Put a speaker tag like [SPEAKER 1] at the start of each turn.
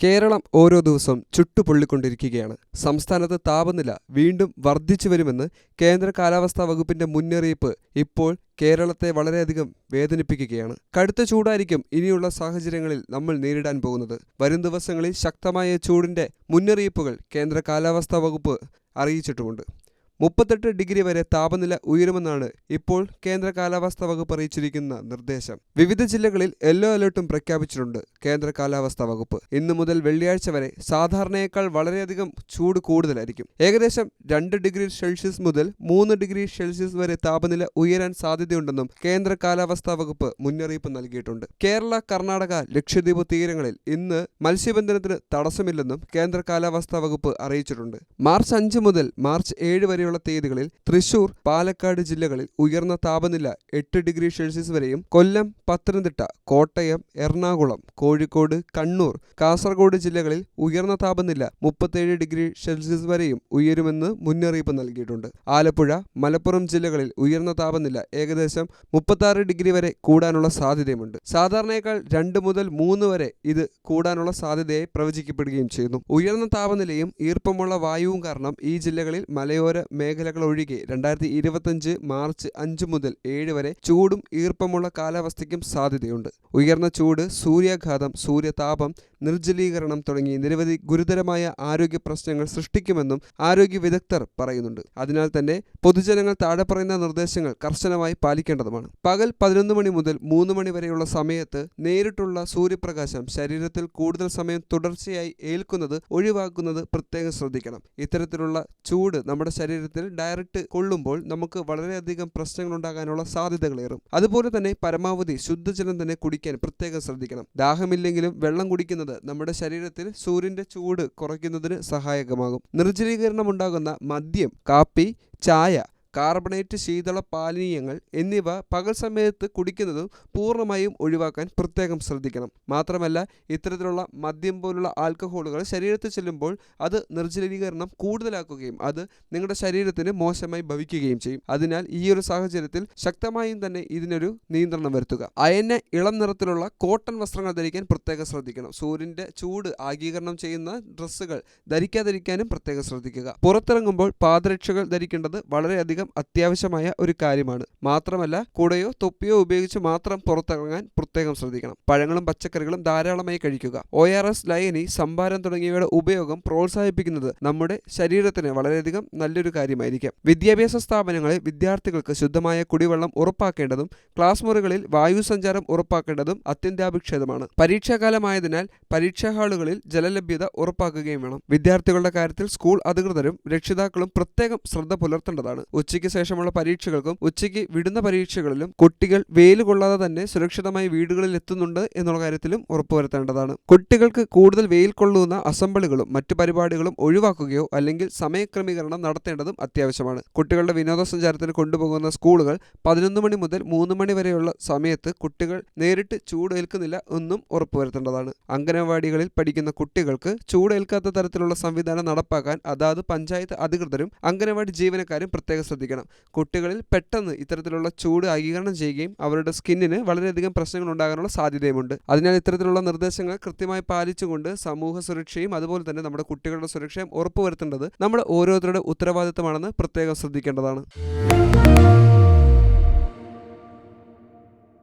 [SPEAKER 1] കേരളം ഓരോ ദിവസവും ചുട്ടുപൊള്ളിക്കൊണ്ടിരിക്കുകയാണ്. സംസ്ഥാനത്ത് താപനില വീണ്ടും വർദ്ധിച്ചു വരുമെന്ന് കേന്ദ്ര കാലാവസ്ഥാ വകുപ്പിന്റെ മുന്നറിയിപ്പ് ഇപ്പോൾ കേരളത്തെ വളരെയധികം വേദനിപ്പിക്കുകയാണ്. കടുത്ത ചൂടായിരിക്കും ഇനിയുള്ള സാഹചര്യങ്ങളിൽ നമ്മൾ നേരിടാൻ പോകുന്നത്. വരും ദിവസങ്ങളിൽ ശക്തമായ ചൂടിന്റെ മുന്നറിയിപ്പുകൾ കേന്ദ്ര കാലാവസ്ഥാ വകുപ്പ് അറിയിച്ചിട്ടുമുണ്ട്. 38 ഡിഗ്രി വരെ താപനില ഉയരുമെന്നാണ് ഇപ്പോൾ കേന്ദ്ര കാലാവസ്ഥാ വകുപ്പ് അറിയിച്ചിരിക്കുന്ന നിർദ്ദേശം. വിവിധ ജില്ലകളിൽ യെല്ലോ അലർട്ടും പ്രഖ്യാപിച്ചിട്ടുണ്ട് കേന്ദ്ര കാലാവസ്ഥാ വകുപ്പ്. ഇന്നു മുതൽ വെള്ളിയാഴ്ച വരെ സാധാരണയേക്കാൾ വളരെയധികം ചൂട് കൂടുതലായിരിക്കും. ഏകദേശം 2 ഡിഗ്രി സെൽഷ്യസ് മുതൽ 3 ഡിഗ്രി സെൽഷ്യസ് വരെ താപനില ഉയരാൻ സാധ്യതയുണ്ടെന്നും കേന്ദ്ര കാലാവസ്ഥാ വകുപ്പ് മുന്നറിയിപ്പ് നൽകിയിട്ടുണ്ട്. കേരള, കർണാടക, ലക്ഷദ്വീപ് തീരങ്ങളിൽ ഇന്ന് മത്സ്യബന്ധനത്തിന് തടസ്സമില്ലെന്നും കേന്ദ്ര കാലാവസ്ഥാ വകുപ്പ് അറിയിച്ചിട്ടുണ്ട്. മാർച്ച് 5 മുതൽ മാർച്ച് 7 വരെ തീയതികളിൽ തൃശൂർ, പാലക്കാട് ജില്ലകളിൽ ഉയർന്ന താപനില 8 ഡിഗ്രി സെൽഷ്യസ് വരെയും, കൊല്ലം, പത്തനംതിട്ട, കോട്ടയം, എറണാകുളം, കോഴിക്കോട്, കണ്ണൂർ, കാസർഗോഡ് ജില്ലകളിൽ ഉയർന്ന താപനില 37 ഡിഗ്രി സെൽഷ്യസ് വരെയും ഉയരുമെന്ന് മുന്നറിയിപ്പ് നൽകിയിട്ടുണ്ട്. ആലപ്പുഴ, മലപ്പുറം ജില്ലകളിൽ ഉയർന്ന താപനില ഏകദേശം 36 ഡിഗ്രി വരെ കൂടാനുള്ള സാധ്യതയുമുണ്ട്. സാധാരണയേക്കാൾ 2 മുതൽ 3 വരെ ഇത് കൂടാനുള്ള സാധ്യതയായി പ്രവചിക്കപ്പെടുകയും ചെയ്യുന്നു. ഉയർന്ന താപനിലയും ഈർപ്പമുള്ള വായുവും കാരണം ഈ ജില്ലകളിൽ മലയോര മേഖലകൾ ഒഴികെ 2025 മാർച്ച് 5 മുതൽ 7 വരെ ചൂടും ഈർപ്പമുള്ള കാലാവസ്ഥയ്ക്കും സാധ്യതയുണ്ട്. ഉയർന്ന ചൂട്, സൂര്യാഘാതം, സൂര്യതാപം, നിർജ്ജലീകരണം തുടങ്ങി നിരവധി ഗുരുതരമായ ആരോഗ്യ പ്രശ്നങ്ങൾ സൃഷ്ടിക്കുമെന്നും ആരോഗ്യ വിദഗ്ധർ പറയുന്നുണ്ട്. അതിനാൽ തന്നെ പൊതുജനങ്ങൾ താഴെ പറയുന്ന നിർദ്ദേശങ്ങൾ കർശനമായി പാലിക്കേണ്ടതുമാണ്. പകൽ 11 മണി മുതൽ 3 മണി വരെയുള്ള സമയത്ത് നേരിട്ടുള്ള സൂര്യപ്രകാശം ശരീരത്തിൽ കൂടുതൽ സമയം തുടർച്ചയായി ഏൽക്കുന്നത് ഒഴിവാക്കുന്നത് പ്രത്യേകം ശ്രദ്ധിക്കണം. ഇത്തരത്തിലുള്ള ചൂട് നമ്മുടെ ശരീരത്തിൽ ഡയറക്റ്റ് കൊള്ളുമ്പോൾ നമുക്ക് വളരെയധികം പ്രശ്നങ്ങൾ ഉണ്ടാകാനുള്ള സാധ്യതകളേറും. അതുപോലെ തന്നെ പരമാവധി ശുദ്ധജലം തന്നെ കുടിക്കാൻ പ്രത്യേകം ശ്രദ്ധിക്കണം. ദാഹമില്ലെങ്കിലും വെള്ളം കുടിക്കുന്നത് നമ്മുടെ ശരീരത്തിൽ സൂര്യന്റെ ചൂട് കുറയ്ക്കുന്നതിന് സഹായകമാകും. നിർജ്ജലീകരണം ഉണ്ടാകുന്ന മദ്യം, കാപ്പി, ചായ, കാർബണേറ്റ് ശീതള പാനീയങ്ങൾ എന്നിവ പകൽ സമയത്ത് കുടിക്കുന്നതും പൂർണ്ണമായും ഒഴിവാക്കാൻ പ്രത്യേകം ശ്രദ്ധിക്കണം. മാത്രമല്ല, ഇത്തരത്തിലുള്ള മദ്യം പോലുള്ള ആൽക്കഹോളുകൾ ശരീരത്തിൽ ചെല്ലുമ്പോൾ അത് നിർജ്ജലീകരണം കൂടുതലാക്കുകയും അത് നിങ്ങളുടെ ശരീരത്തിന് മോശമായി ഭവിക്കുകയും ചെയ്യും. അതിനാൽ ഈ ഒരു സാഹചര്യത്തിൽ ശക്തമായും തന്നെ ഇതിനൊരു നിയന്ത്രണം വരുത്തുക. അയഞ്ഞ ഇളം നിറത്തിലുള്ള കോട്ടൺ വസ്ത്രങ്ങൾ ധരിക്കാൻ പ്രത്യേകം ശ്രദ്ധിക്കണം. സൂര്യന്റെ ചൂട് ആഗീകരണം ചെയ്യുന്ന ഡ്രസ്സുകൾ ധരിക്കാതിരിക്കാനും പ്രത്യേകം ശ്രദ്ധിക്കുക. പുറത്തിറങ്ങുമ്പോൾ പാദരക്ഷകൾ ധരിക്കേണ്ടത് വളരെയധികം അത്യാവശ്യമായ ഒരു കാര്യമാണ്. മാത്രമല്ല, കുടയോ തൊപ്പിയോ ഉപയോഗിച്ച് മാത്രം പുറത്തിറങ്ങാൻ പ്രത്യേകം ശ്രദ്ധിക്കണം. പഴങ്ങളും പച്ചക്കറികളും ധാരാളമായി കഴിക്കുക. ORS, ലയനി, സംഭാരം തുടങ്ങിയവയുടെ ഉപയോഗം പ്രോത്സാഹിപ്പിക്കുന്നത് നമ്മുടെ ശരീരത്തിന് വളരെയധികം നല്ലൊരു കാര്യമായിരിക്കും. വിദ്യാഭ്യാസ സ്ഥാപനങ്ങളിൽ വിദ്യാർത്ഥികൾക്ക് ശുദ്ധമായ കുടിവെള്ളം ഉറപ്പാക്കേണ്ടതും ക്ലാസ് മുറികളിൽ വായു സഞ്ചാരം ഉറപ്പാക്കേണ്ടതും അത്യന്താപേക്ഷിതമാണ്. പരീക്ഷാകാലമായതിനാൽ പരീക്ഷാ ഹാളുകളിൽ ജലലഭ്യത ഉറപ്പാക്കുകയും വേണം. വിദ്യാർത്ഥികളുടെ കാര്യത്തിൽ സ്കൂൾ അധികൃതരും രക്ഷിതാക്കളും പ്രത്യേകം ശ്രദ്ധ പുലർത്തേണ്ടതാണ്. ഉച്ചയ്ക്ക് ശേഷമുള്ള പരീക്ഷകൾക്കും ഉച്ചയ്ക്ക് വിടുന്ന പരീക്ഷകളിലും കുട്ടികൾ വെയിൽ കൊള്ളാതെ തന്നെ സുരക്ഷിതമായി വീടുകളിൽ എത്തുന്നുണ്ട് എന്നുള്ള കാര്യത്തിലും ഉറപ്പുവരുത്തേണ്ടതാണ്. കുട്ടികൾക്ക് കൂടുതൽ വെയിൽ കൊള്ളുന്ന അസംബ്ലികളും മറ്റു പരിപാടികളും ഒഴിവാക്കുകയോ അല്ലെങ്കിൽ സമയക്രമീകരണം നടത്തേണ്ടതും അത്യാവശ്യമാണ്. കുട്ടികളുടെ വിനോദസഞ്ചാരത്തിന് കൊണ്ടുപോകുന്ന സ്കൂളുകൾ 11 മണി മുതൽ 3 മണി വരെയുള്ള സമയത്ത് കുട്ടികൾ നേരിട്ട് ചൂടേൽക്കുന്നില്ല എന്നും ഉറപ്പുവരുത്തേണ്ടതാണ്. അംഗനവാടികളിൽ പഠിക്കുന്ന കുട്ടികൾക്ക് ചൂടേൽക്കാത്ത തരത്തിലുള്ള സംവിധാനം നടപ്പാക്കാൻ അതാത് പഞ്ചായത്ത് അധികൃതരും അംഗനവാടി ജീവനക്കാരും പ്രത്യേകം ശ്രദ്ധിക്കണം. കുട്ടികളിൽ പെട്ടെന്ന് ഇത്തരത്തിലുള്ള ചൂട് ആഗീകരണം ചെയ്യുകയും അവരുടെ സ്കിന്നിന് വളരെയധികം പ്രശ്നങ്ങൾ ഉണ്ടാകാനുള്ള സാധ്യതയുമുണ്ട്. അതിനാൽ ഇത്തരത്തിലുള്ള നിർദ്ദേശങ്ങൾ കൃത്യമായി പാലിച്ചുകൊണ്ട് സമൂഹ സുരക്ഷയും അതുപോലെ തന്നെ നമ്മുടെ കുട്ടികളുടെ സുരക്ഷയും ഉറപ്പുവരുത്തേണ്ടത് നമ്മുടെ ഓരോരുത്തരുടെ ഉത്തരവാദിത്തമാണെന്ന് പ്രത്യേകം ശ്രദ്ധിക്കേണ്ടതാണ്.